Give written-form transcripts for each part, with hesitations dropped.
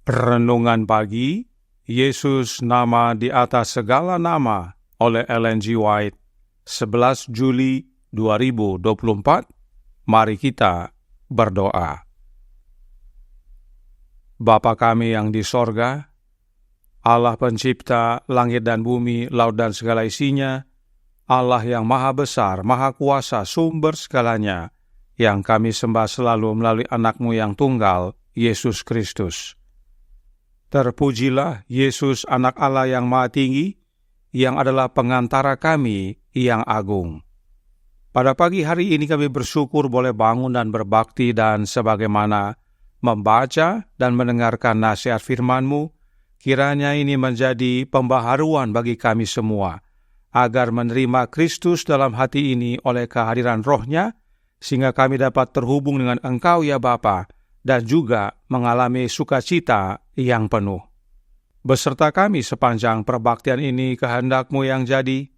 Renungan pagi, Yesus nama di atas segala nama oleh Ellen G. White, 11 Juli 2024. Mari kita berdoa. Bapa kami yang di sorga, Allah pencipta langit dan bumi, laut dan segala isinya, Allah yang maha besar, maha kuasa, sumber segalanya, yang kami sembah selalu melalui anak-Mu yang tunggal, Yesus Kristus. Terpujilah Yesus, anak Allah yang maha tinggi, yang adalah pengantara kami yang agung. Pada pagi hari ini kami bersyukur boleh bangun dan berbakti, dan sebagaimana membaca dan mendengarkan nasihat firman-Mu, kiranya ini menjadi pembaharuan bagi kami semua, agar menerima Kristus dalam hati ini oleh kehadiran Roh-Nya, sehingga kami dapat terhubung dengan Engkau ya Bapa, dan juga mengalami sukacita yang penuh. Beserta kami sepanjang perbaktian ini, kehendak-Mu yang jadi.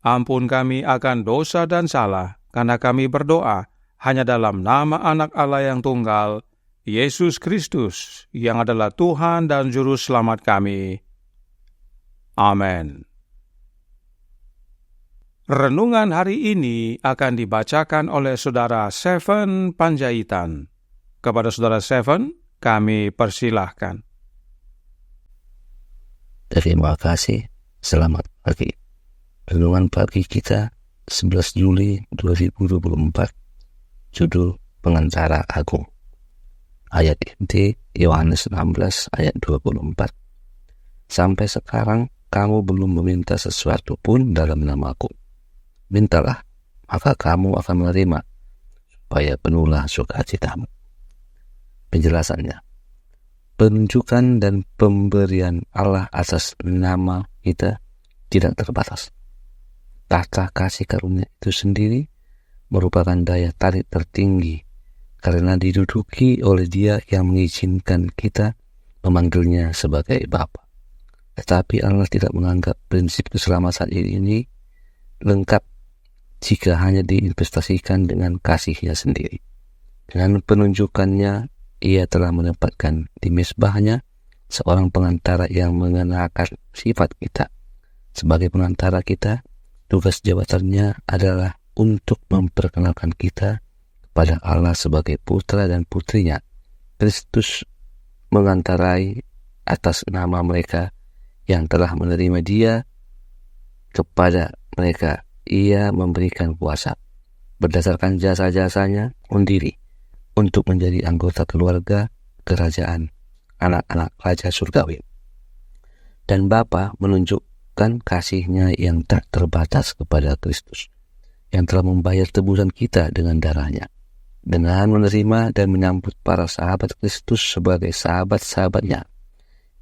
Ampun kami akan dosa dan salah, karena kami berdoa hanya dalam nama Anak Allah yang tunggal, Yesus Kristus, yang adalah Tuhan dan Juru Selamat kami. Amin. Renungan hari ini akan dibacakan oleh Saudara Seven Panjaitan. Kepada Saudara Seven, kami persilahkan. Terima kasih. Selamat pagi. Renungan pagi kita 11 Juli 2024. Judul Pengantara Agung. Ayat inti Yohanes 16 ayat 24. Sampai sekarang kamu belum meminta sesuatu pun dalam namaku. Mintalah, maka kamu akan menerima, supaya penuhlah sukacitamu. Penjelasannya, penunjukan dan pemberian Allah atas nama kita tidak terbatas. Tahta kasih karunia itu sendiri merupakan daya tarik tertinggi karena diduduki oleh Dia yang mengizinkan kita memanggilnya sebagai Bapa. Tetapi Allah tidak menganggap prinsip keselamatan ini lengkap jika hanya diinvestasikan dengan kasih-Nya sendiri. Dengan penunjukannya, Ia telah menempatkan di mezbahnya seorang pengantara yang mengenakan sifat kita. Sebagai pengantara kita, tugas jabatannya adalah untuk memperkenalkan kita kepada Allah sebagai putra dan putrinya. Kristus mengantarai atas nama mereka yang telah menerima Dia kepada mereka. Ia memberikan kuasa berdasarkan jasa-jasanya sendiri untuk menjadi anggota keluarga kerajaan anak-anak Raja Surgawi. Dan Bapa menunjukkan kasih-Nya yang tak terbatas kepada Kristus, yang telah membayar tebusan kita dengan darah-Nya. Dengan menerima dan menyambut para sahabat Kristus sebagai sahabat-sahabat-Nya,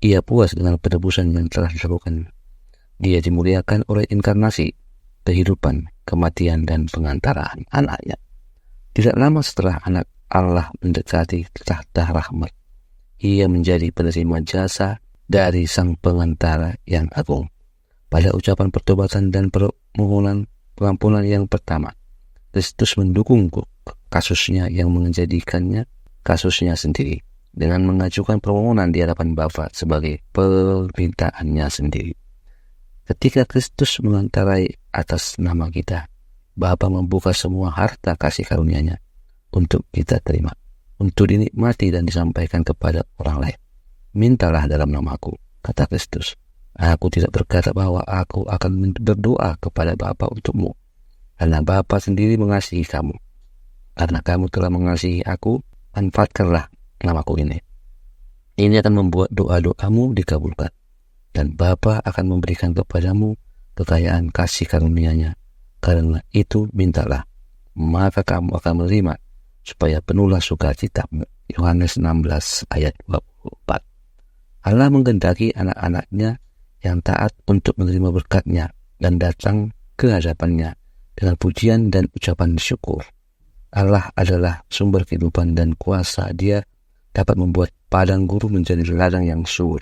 Ia puas dengan penebusan yang telah dilakukan. Dia dimuliakan oleh inkarnasi, kehidupan, kematian, dan pengantaraan anak-Nya. Tidak lama setelah anak Allah mendekati tahta rahmat, Ia menjadi penerima jasa dari sang pengantara yang agung. Pada ucapan pertobatan dan permohonan pengampunan yang pertama, Kristus mendukung kasusnya yang menjadikannya kasusnya sendiri, dengan mengajukan permohonan di hadapan Bapa sebagai permintaannya sendiri. Ketika Kristus mengantarai atas nama kita, Bapa membuka semua harta kasih karunia-Nya untuk kita terima, untuk dinikmati dan disampaikan kepada orang lain. Mintalah dalam namaku, kata Kristus. Aku tidak berkata bahwa aku akan berdoa kepada Bapa untukmu, karena Bapa sendiri mengasihi kamu. Karena kamu telah mengasihi aku, manfaatkanlah namaku ini. Ini akan membuat doa-doamu dikabulkan, dan Bapa akan memberikan kepadamu kekayaan kasih karunia-Nya. Karena itu mintalah, maka kamu akan menerima, supaya penuhlah sukacitamu. Yohanes 16 ayat 24. Allah menghendaki anak-anak-Nya yang taat untuk menerima berkat-Nya dan datang ke hadapan-Nya dengan pujian dan ucapan syukur. Allah adalah sumber kehidupan dan kuasa. Dia dapat membuat padang gurun menjadi ladang yang subur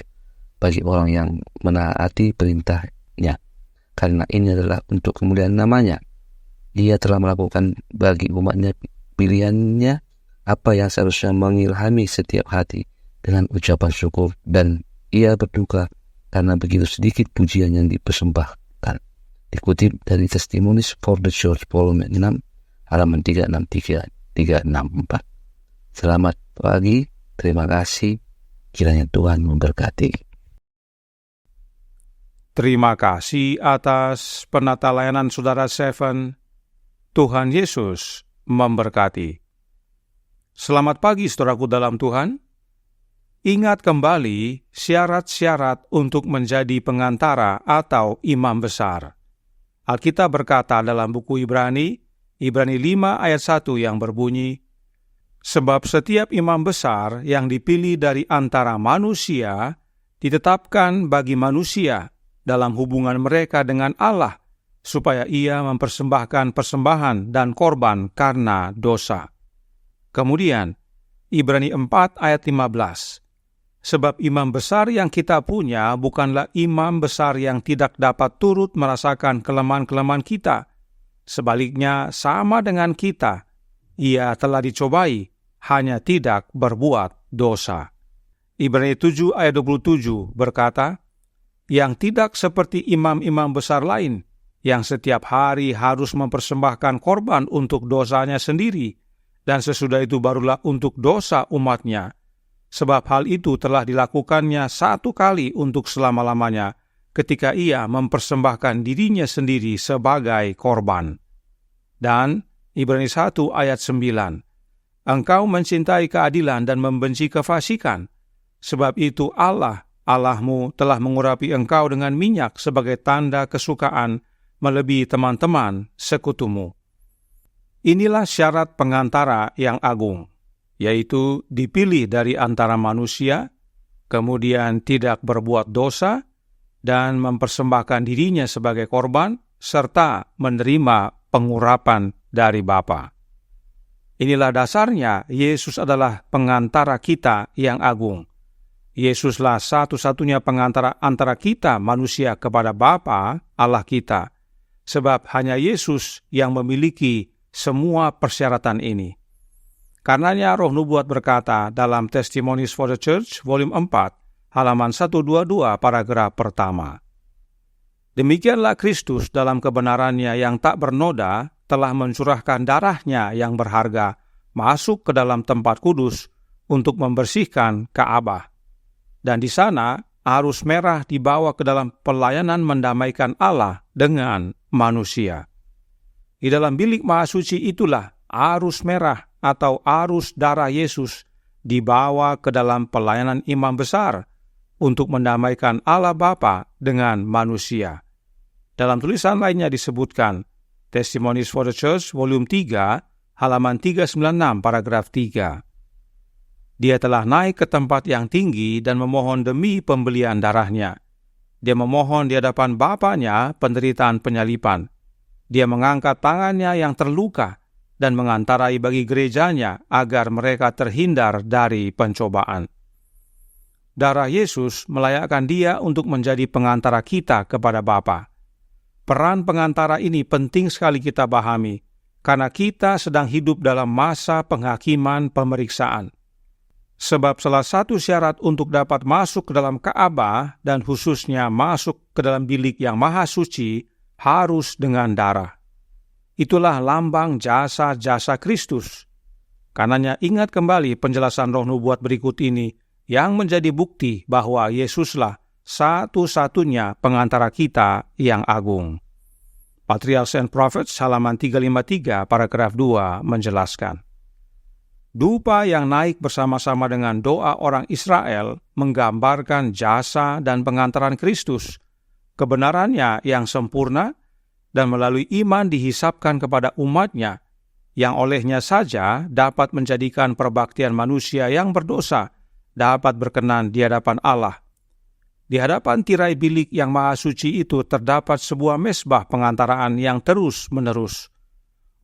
bagi orang yang menaati perintah-Nya. Karena ini adalah untuk kemuliaan nama-Nya. Dia telah melakukan bagi umat-Nya pilihan-Nya apa yang seharusnya mengilhami setiap hati dengan ucapan syukur, dan ia berduka karena begitu sedikit pujian yang dipersembahkan. Dikutip dari Testimonies for the Church volume 6 halaman 363-364. Selamat pagi, terima kasih, kiranya Tuhan memberkati. Terima kasih atas penata layanan Saudara Seven. Tuhan Yesus memberkati. Selamat pagi saudaraku dalam Tuhan. Ingat kembali syarat-syarat untuk menjadi pengantara atau imam besar. Alkitab berkata dalam buku Ibrani 5 ayat 1 yang berbunyi, sebab setiap imam besar yang dipilih dari antara manusia ditetapkan bagi manusia dalam hubungan mereka dengan Allah, supaya ia mempersembahkan persembahan dan korban karena dosa. Kemudian, Ibrani 4 ayat 15, sebab imam besar yang kita punya bukanlah imam besar yang tidak dapat turut merasakan kelemahan-kelemahan kita. Sebaliknya, sama dengan kita, ia telah dicobai, hanya tidak berbuat dosa. Ibrani 7 ayat 27 berkata, yang tidak seperti imam-imam besar lain, yang setiap hari harus mempersembahkan korban untuk dosanya sendiri, dan sesudah itu barulah untuk dosa umatnya. Sebab hal itu telah dilakukannya satu kali untuk selama-lamanya, ketika ia mempersembahkan dirinya sendiri sebagai korban. Dan Ibrani 1 ayat 9, engkau mencintai keadilan dan membenci kefasikan, sebab itu Allahmu telah mengurapi engkau dengan minyak sebagai tanda kesukaan, melebihi teman-teman sekutumu. Inilah syarat pengantara yang agung, yaitu dipilih dari antara manusia, kemudian tidak berbuat dosa, dan mempersembahkan dirinya sebagai korban, serta menerima pengurapan dari Bapa. Inilah dasarnya Yesus adalah pengantara kita yang agung. Yesuslah satu-satunya pengantara antara kita manusia kepada Bapa, Allah kita. Sebab hanya Yesus yang memiliki semua persyaratan ini. Karenanya Roh Nubuat berkata dalam Testimonies for the Church volume 4 halaman 122 paragraf pertama. Demikianlah Kristus dalam kebenarannya yang tak bernoda telah mencurahkan darahnya yang berharga masuk ke dalam tempat kudus untuk membersihkan Ka'bah. Dan di sana arus merah dibawa ke dalam pelayanan mendamaikan Allah dengan manusia. Di dalam bilik maha suci itulah arus merah atau arus darah Yesus dibawa ke dalam pelayanan imam besar untuk mendamaikan Allah Bapa dengan manusia. Dalam tulisan lainnya disebutkan, Testimonies for the Church volume 3 halaman 396 paragraf 3. Dia telah naik ke tempat yang tinggi dan memohon demi pembelian darahnya. Dia memohon di hadapan Bapanya penderitaan penyalipan. Dia mengangkat tangannya yang terluka dan mengantarai bagi gerejanya agar mereka terhindar dari pencobaan. Darah Yesus melayakkan dia untuk menjadi pengantara kita kepada Bapa. Peran pengantara ini penting sekali kita pahami, karena kita sedang hidup dalam masa penghakiman pemeriksaan. Sebab salah satu syarat untuk dapat masuk ke dalam Ka'bah dan khususnya masuk ke dalam bilik yang maha suci harus dengan darah. Itulah lambang jasa-jasa Kristus. Karenanya ingat kembali penjelasan Roh Nubuat berikut ini yang menjadi bukti bahwa Yesuslah satu-satunya pengantara kita yang agung. Patriarchs and Prophets halaman 353 paragraf 2 menjelaskan. Dupa yang naik bersama-sama dengan doa orang Israel menggambarkan jasa dan pengantaran Kristus, kebenarannya yang sempurna, dan melalui iman dihisapkan kepada umatnya, yang olehnya saja dapat menjadikan perbaktian manusia yang berdosa dapat berkenan di hadapan Allah. Di hadapan tirai bilik yang maha suci itu terdapat sebuah mesbah pengantaraan yang terus-menerus.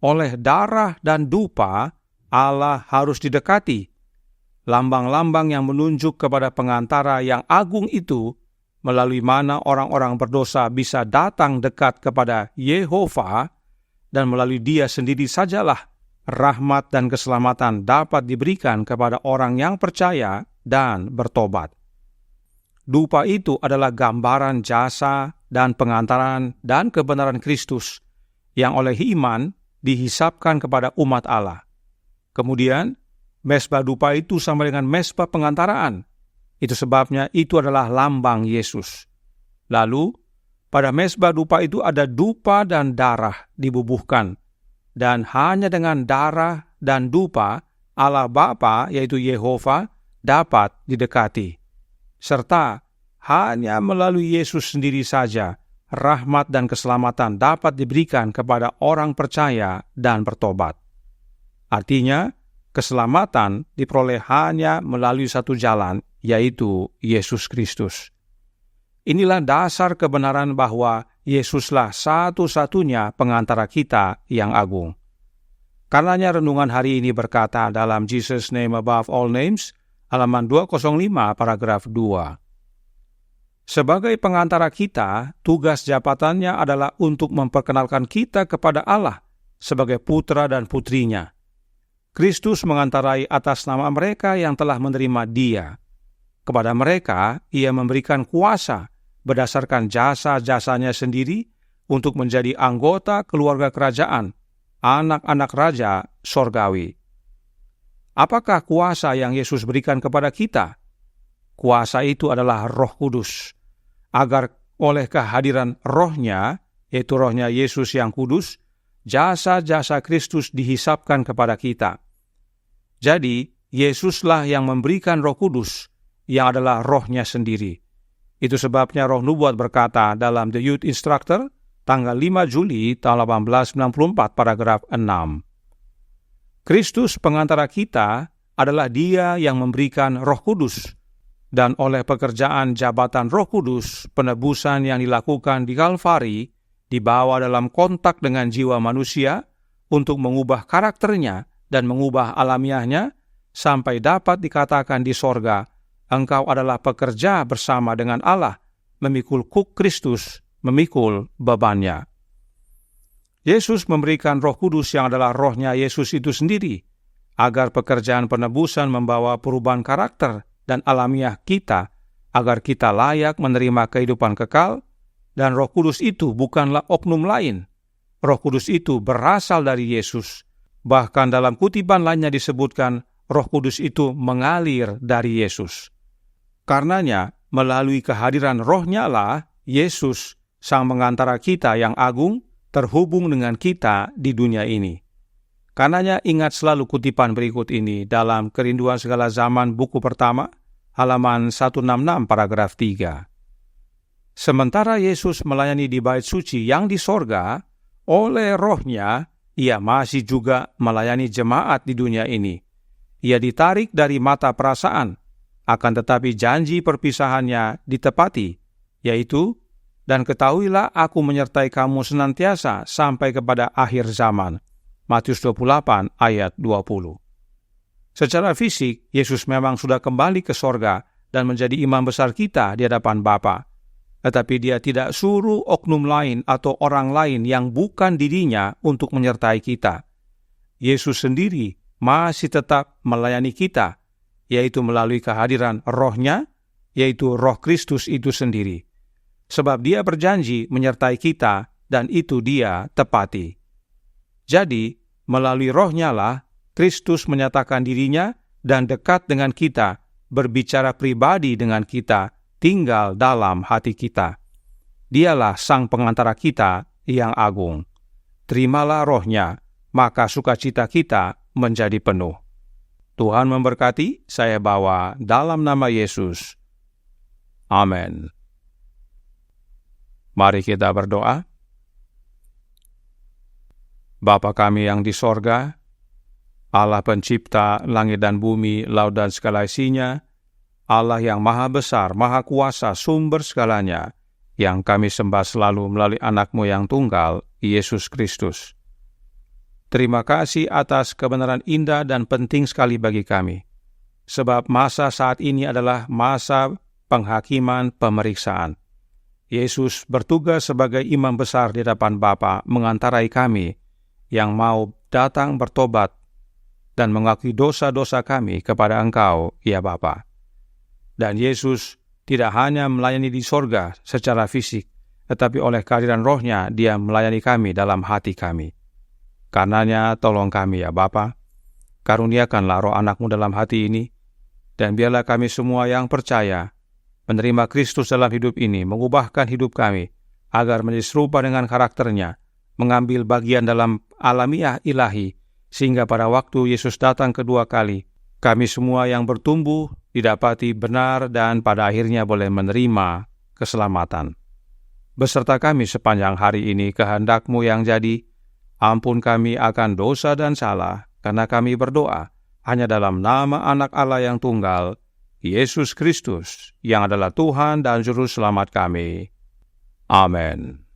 Oleh darah dan dupa, Allah harus didekati. Lambang-lambang yang menunjuk kepada pengantara yang agung itu, melalui mana orang-orang berdosa bisa datang dekat kepada Yehova, dan melalui dia sendiri sajalah rahmat dan keselamatan dapat diberikan kepada orang yang percaya dan bertobat. Dupa itu adalah gambaran jasa dan pengantaran dan kebenaran Kristus yang oleh iman dihisapkan kepada umat Allah. Kemudian, mezbah dupa itu sama dengan mezbah pengantaraan. Itu sebabnya itu adalah lambang Yesus. Lalu, pada mezbah dupa itu ada dupa dan darah dibubuhkan. Dan hanya dengan darah dan dupa, Allah Bapa, yaitu Yehova, dapat didekati. Serta hanya melalui Yesus sendiri saja, rahmat dan keselamatan dapat diberikan kepada orang percaya dan bertobat. Artinya, keselamatan diperoleh hanya melalui satu jalan, yaitu Yesus Kristus. Inilah dasar kebenaran bahwa Yesuslah satu-satunya pengantara kita yang agung. Karenanya renungan hari ini berkata dalam Jesus Name Above All Names, halaman 205 paragraf 2. Sebagai pengantara kita, tugas jabatannya adalah untuk memperkenalkan kita kepada Allah sebagai putra dan putrinya. Kristus mengantarai atas nama mereka yang telah menerima Dia. Kepada mereka, Ia memberikan kuasa berdasarkan jasa-jasanya sendiri untuk menjadi anggota keluarga kerajaan, anak-anak raja sorgawi. Apakah kuasa yang Yesus berikan kepada kita? Kuasa itu adalah Roh Kudus, agar oleh kehadiran Roh-Nya, yaitu Roh-Nya Yesus yang kudus, jasa-jasa Kristus dihisapkan kepada kita. Jadi, Yesuslah yang memberikan Roh Kudus, yang adalah Roh-Nya sendiri. Itu sebabnya Roh Nubuat berkata dalam The Youth Instructor, tanggal 5 Juli tahun 1894, paragraf 6. Kristus pengantara kita adalah Dia yang memberikan Roh Kudus, dan oleh pekerjaan jabatan Roh Kudus, penebusan yang dilakukan di Kalvari dibawa dalam kontak dengan jiwa manusia untuk mengubah karakternya dan mengubah alamiahnya sampai dapat dikatakan di sorga, engkau adalah pekerja bersama dengan Allah, memikul kuk Kristus, memikul bebannya. Yesus memberikan Roh Kudus yang adalah Roh-Nya Yesus itu sendiri, agar pekerjaan penebusan membawa perubahan karakter dan alamiah kita, agar kita layak menerima kehidupan kekal, dan Roh Kudus itu bukanlah oknum lain. Roh Kudus itu berasal dari Yesus. Bahkan dalam kutipan lainnya disebutkan, Roh Kudus itu mengalir dari Yesus. Karenanya, melalui kehadiran Roh-Nya lah, Yesus, sang pengantara kita yang agung, terhubung dengan kita di dunia ini. Karenanya ingat selalu kutipan berikut ini dalam Kerinduan Segala Zaman buku pertama, halaman 166 paragraf 3. Sementara Yesus melayani di bait suci yang di sorga, oleh Roh-Nya, Ia masih juga melayani jemaat di dunia ini. Ia ditarik dari mata perasaan, akan tetapi janji perpisahannya ditepati, yaitu, dan ketahuilah aku menyertai kamu senantiasa sampai kepada akhir zaman. Matius 28 ayat 20. Secara fisik, Yesus memang sudah kembali ke sorga dan menjadi imam besar kita di hadapan Bapa. Tetapi Dia tidak suruh oknum lain atau orang lain yang bukan dirinya untuk menyertai kita. Yesus sendiri masih tetap melayani kita, yaitu melalui kehadiran Roh-Nya, yaitu Roh Kristus itu sendiri. Sebab Dia berjanji menyertai kita, dan itu Dia tepati. Jadi, melalui Roh-Nya lah, Kristus menyatakan dirinya dan dekat dengan kita, berbicara pribadi dengan kita, tinggal dalam hati kita. Dialah sang pengantara kita yang agung. Terimalah Roh-Nya, maka sukacita kita menjadi penuh. Tuhan memberkati, saya bawa dalam nama Yesus. Amin. Mari kita berdoa. Bapa kami yang di sorga, Allah pencipta langit dan bumi, laut dan segala isinya, Allah yang maha besar, maha kuasa, sumber segalanya, yang kami sembah selalu melalui anak-Mu yang tunggal, Yesus Kristus. Terima kasih atas kebenaran indah dan penting sekali bagi kami, sebab masa saat ini adalah masa penghakiman pemeriksaan. Yesus bertugas sebagai imam besar di hadapan Bapa mengantarai kami yang mau datang bertobat dan mengakui dosa-dosa kami kepada Engkau, ya Bapa. Dan Yesus tidak hanya melayani di sorga secara fisik, tetapi oleh kehadiran Roh-Nya Dia melayani kami dalam hati kami. Karenanya tolong kami ya Bapa, karuniakanlah Roh Anak-Mu dalam hati ini, dan biarlah kami semua yang percaya menerima Kristus dalam hidup ini, mengubahkan hidup kami, agar menjadi serupa dengan karakternya, mengambil bagian dalam alamiah ilahi, sehingga pada waktu Yesus datang kedua kali, kami semua yang bertumbuh didapati benar dan pada akhirnya boleh menerima keselamatan. Beserta kami sepanjang hari ini kehendak-Mu yang jadi, ampun kami akan dosa dan salah, karena kami berdoa hanya dalam nama Anak Allah yang tunggal, Yesus Kristus, yang adalah Tuhan dan Juru Selamat kami. Amin.